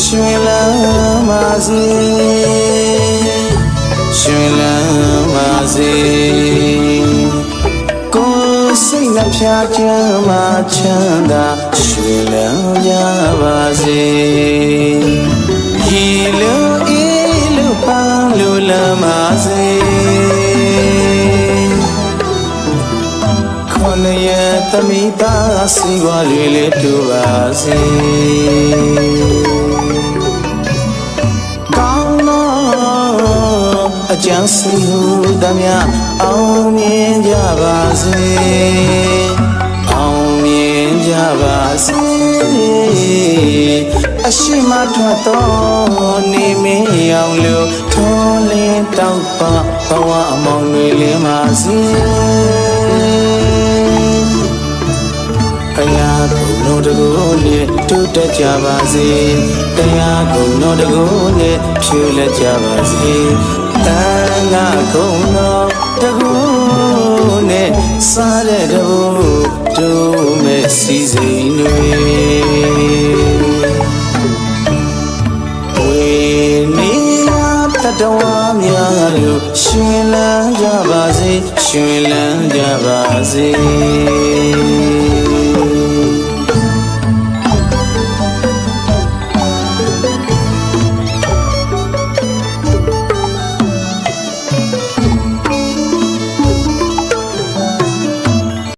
ရှင်လန်းပါစေရှင်လန်းပါစေကိုယ်စိတ်နှဖျားချမ်းမှချမ်းသာရှင်လန်းကြပါစေရေလိုအေးလိုပန်းလိုလန်းပါစေခொနရဲ့သမိသားစီပွားတွေလေးတူပါစေအကြံစီဟုသမျှအောင်မြင်ကြပါစေအောင်မြင်ကြပါစေအရှိမထွက်သောနေမင်းအောင်လို့ထောလင်းတောက်ပဘဝအမောင်တွေလင်းပါစေတရားကုန်တော်တကူနဲ့တိုးတက်ကြပါစေတရားကုန်တော်တကူနဲ့ဖြူလက်ကြပါစေတန်ခါကုန်တော်တကူနဲ့စားတဲ့တဘူတို့မဲ့စီစိန်တွေဝေနေတတဝါများလို့ရှင်လန်းကြပါစေရှင်လန်းကြပါစေ